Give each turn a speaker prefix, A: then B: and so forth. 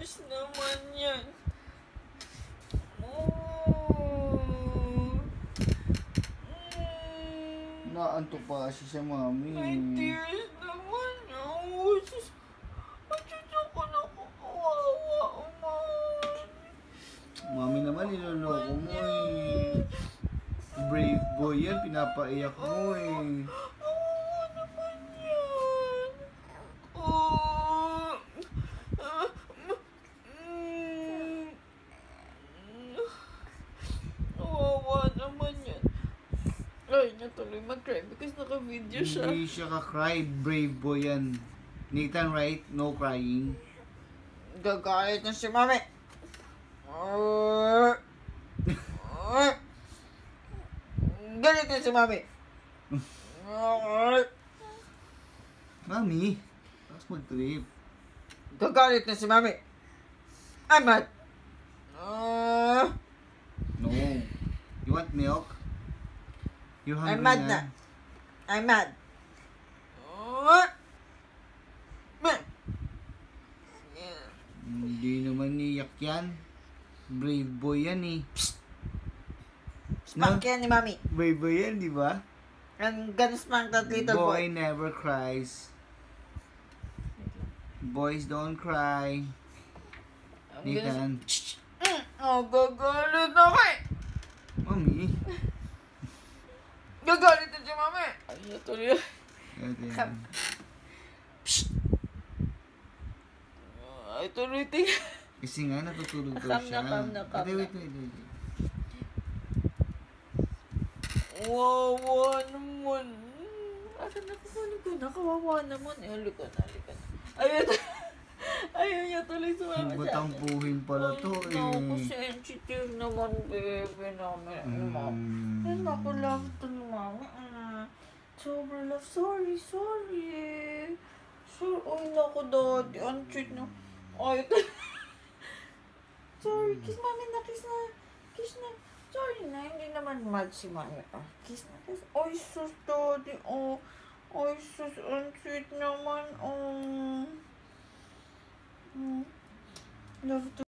A: tears naman yan. Oh.
B: Naantok pa kasi siya, mami.
A: May tears naman. Oh, sus. Ako nakakawawa, man.
B: Mami naman, niloloko mo eh. Brave boy yan, pinapaiyak mo eh.
A: Oo naman yan. Oh. Kawawa naman yan. Ay, natuloy mag-cry because naka-video siya.
B: Hindi siya ka-cry, brave boy yan. Nathan, right? No crying.
A: Gagalit na si Mami. Galit na si Mami.
B: Mami, tapos mag-trip.
A: Gagalit na si Mami. I'm mad.
B: No. You want milk? You're hungry
A: I'm mad na. I'm mad.
B: Hindi naman niyak yan. Brave boy yan eh.
A: Spank yan ni Mami.
B: Brave boy yan, di ba?
A: I'm gonna spank that little boy.
B: Boy never cries. Boys don't cry. Nathan.
A: Oh, gagalit na ako eh.
B: Mami.
A: Gagalit na si Mami. Ay, natuloy.
B: Ito yan.
A: Ay, tuloy tingin.
B: Kasi nga natutulog daw siya.
A: Nakam.
B: Wait.
A: Wawa naman. Asan na ko? Nakawawa naman. Halika na. Ayaw niya tuloy sumama sa akin.
B: Batampuhin pala to eh.
A: Naku, sensitive naman, baby namin. Ay, naku, love to ni Mami. Sobrang love. Sorry. Ay, naku, daddy. Ang sweet na. Ay, sorry, kiss Mami na. Kiss na. Sorry na, hindi naman mad si Mami. Kiss na. Ay, sus, daddy. Ay, sus, ang sweet naman. Love to